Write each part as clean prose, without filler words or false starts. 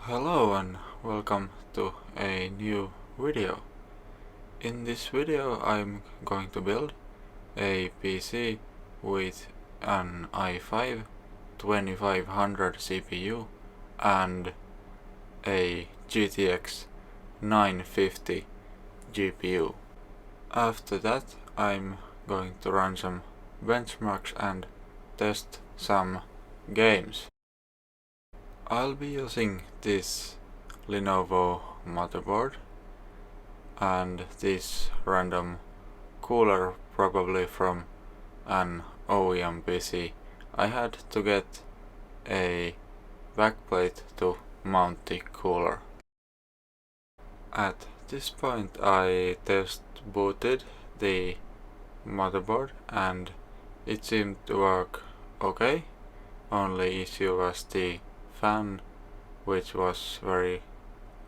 Hello and welcome to a new video. In this video I'm going to build a PC with an i5-2500 CPU and a GTX 950 GPU. After that I'm going to run some benchmarks and test some games. I'll be using this Lenovo motherboard and this random cooler, probably from an OEM PC. I had to get a backplate to mount the cooler. At this point I test booted the motherboard and it seemed to work okay. Only issue was the fan, which was very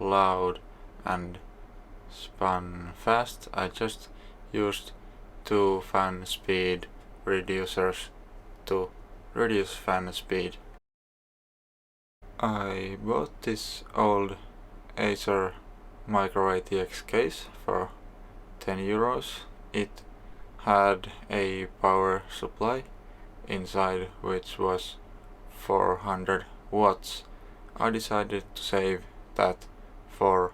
loud and spun fast. I just used two fan speed reducers to reduce fan speed. I bought this old Acer Micro ATX case for 10 euros. It had a power supply inside which was 400 watts. I decided to save that for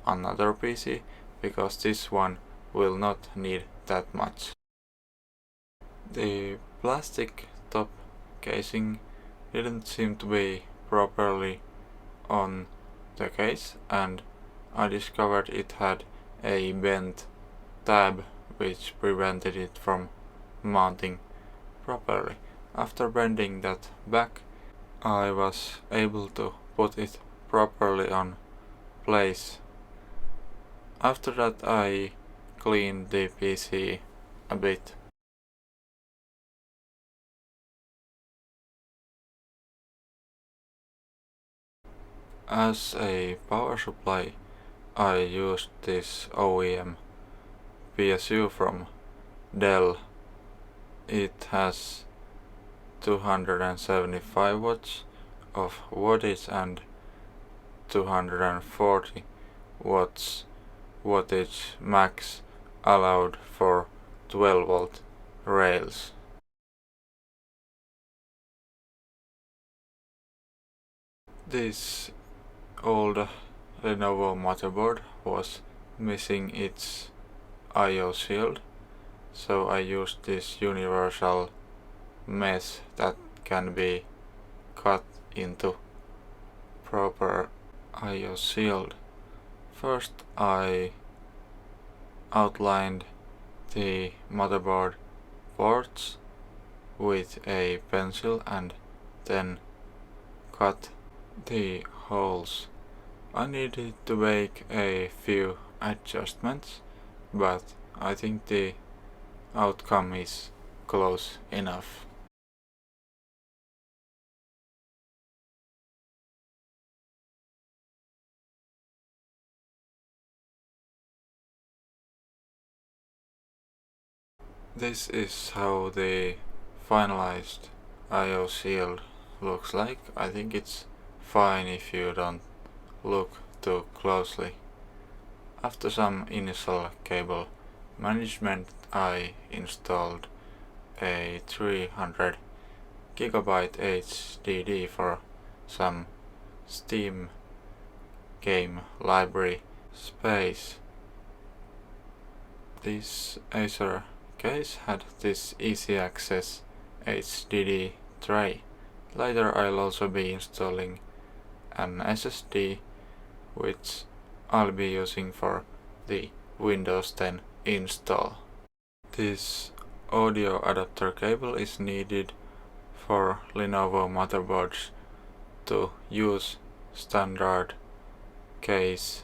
another PC because this one will not need that much. The plastic top casing didn't seem to be properly on the case, and I discovered it had a bent tab which prevented it from mounting properly. After bending that back, I was able to put it properly on place. After that I cleaned the PC a bit. As a power supply I used this OEM PSU from Dell. It has 275 watts of wattage and 240 watts wattage max allowed for 12 volt rails. This old Lenovo motherboard was missing its I/O shield, so I used this universal mesh that can be cut into proper I/O shield. First I outlined the motherboard ports with a pencil and then cut the holes. I needed to make a few adjustments, but I think the outcome is close enough. This is how the finalized I/O shield looks like. I think it's fine if you don't look too closely. After some initial cable management I installed a 300 GB HDD for some Steam game library space. This Acer case had this easy access HDD tray. Later I'll also be installing an SSD which I'll be using for the Windows 10 install. This audio adapter cable is needed for Lenovo motherboards to use standard case,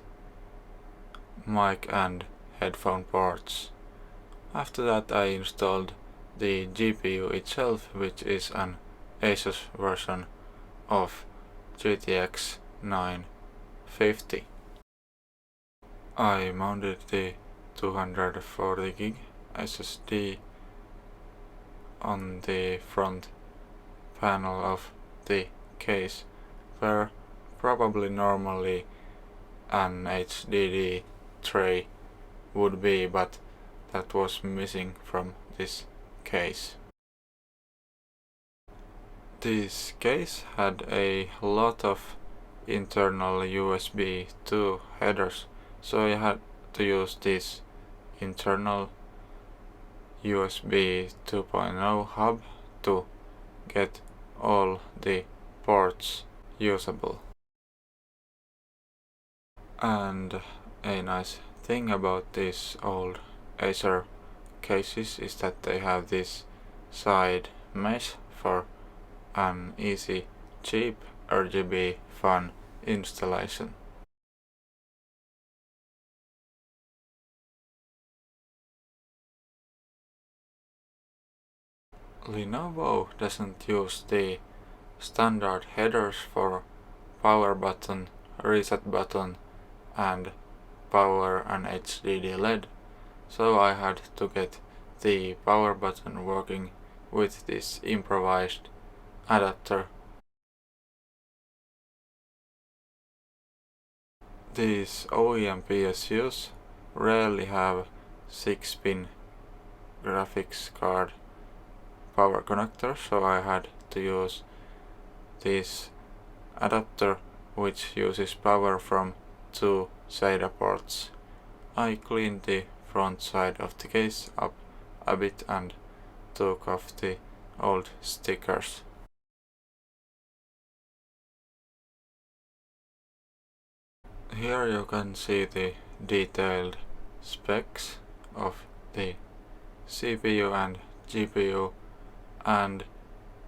mic and headphone ports. After that I installed the GPU itself, which is an Asus version of GTX 950. I mounted the 240 GB SSD on the front panel of the case, where probably normally an HDD tray would be, but that was missing from this case. This case had a lot of internal USB 2 headers, so I had to use this internal USB 2.0 hub to get all the ports usable. And a nice thing about these old Acer cases is that they have this side mesh for an easy, cheap, RGB fun installation. Lenovo doesn't use the standard headers for power button, reset button and power and HDD LED, so I had to get the power button working with this improvised adapter. These OEM PSUs rarely have 6-pin graphics card power connector, so I had to use this adapter which uses power from 2 SATA ports. I cleaned the front side of the case up a bit and took off the old stickers. Here you can see the detailed specs of the CPU and GPU and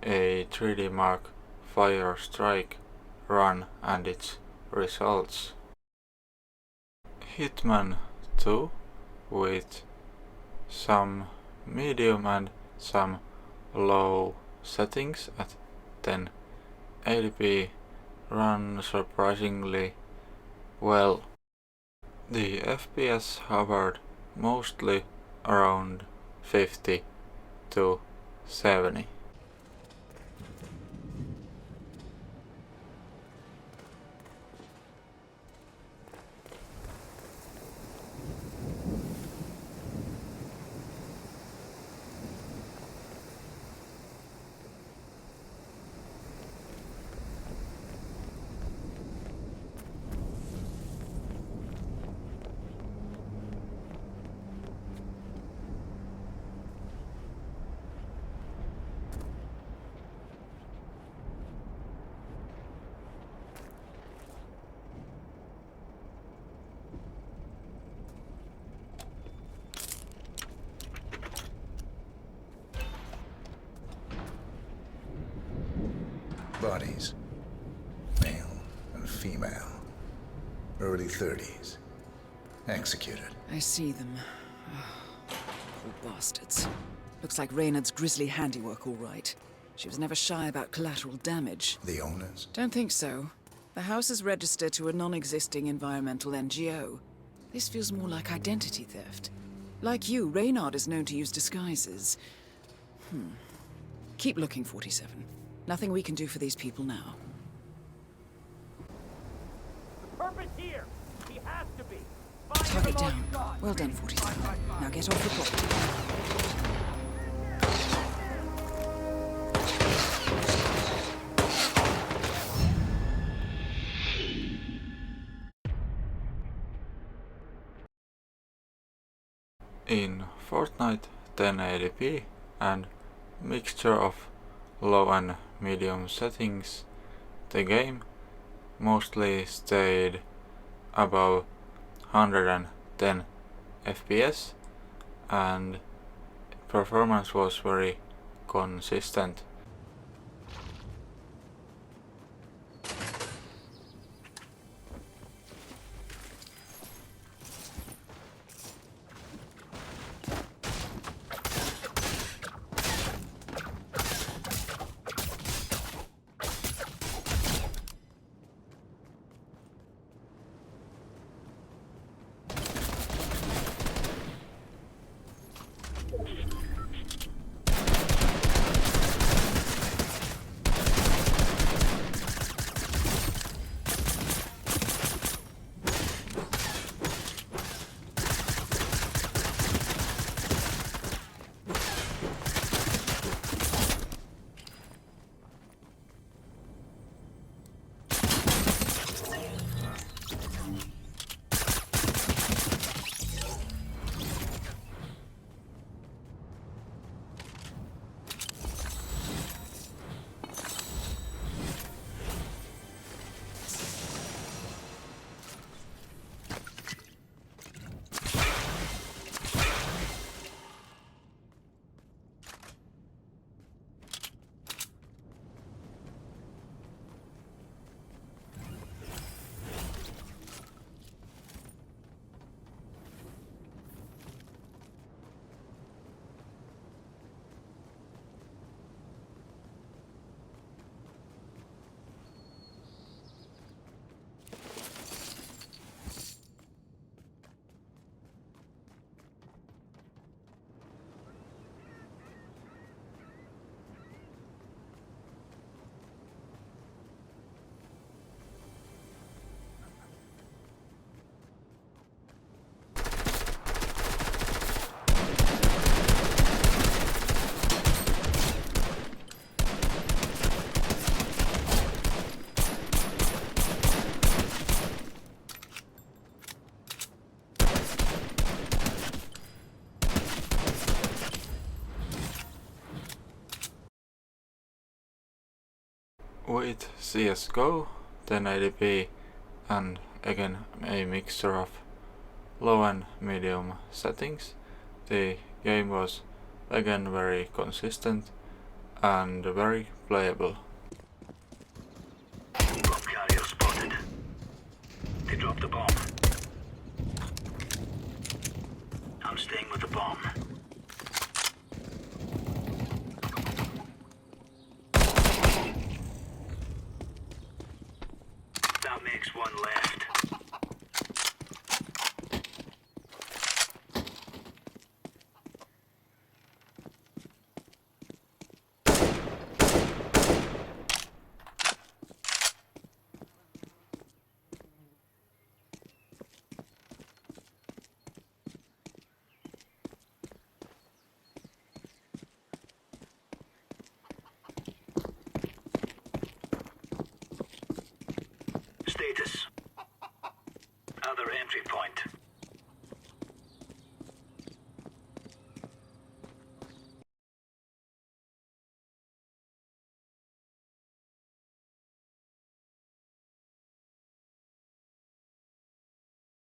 a 3D Mark Fire Strike run and its results. Hitman II with some medium and some low settings at 1080p ran surprisingly well. The FPS hovered mostly around 50 to 70. Bodies, male and female, early 30s, executed. I see them. Poor bastards. Looks like Reynard's grisly handiwork, all right. She was never shy about collateral damage. The owners? Don't think so. The house is registered to a non-existing environmental NGO. This feels more like identity theft. Like you, Reynard is known to use disguises. Keep looking, 47. Nothing we can do for these people now. The perpet's here! He has to be! Target down. Well done, 47. Now get off the property. In Fortnite 1080p and mixture of low and medium settings, the game mostly stayed above 110 FPS and performance was very consistent. with CSGO 1080p and again a mixture of low and medium settings, the game was again very consistent and very playable. Bomb carrier spotted. They dropped the bomb. I'm staying with the bomb. That makes one left. Status. Other entry point.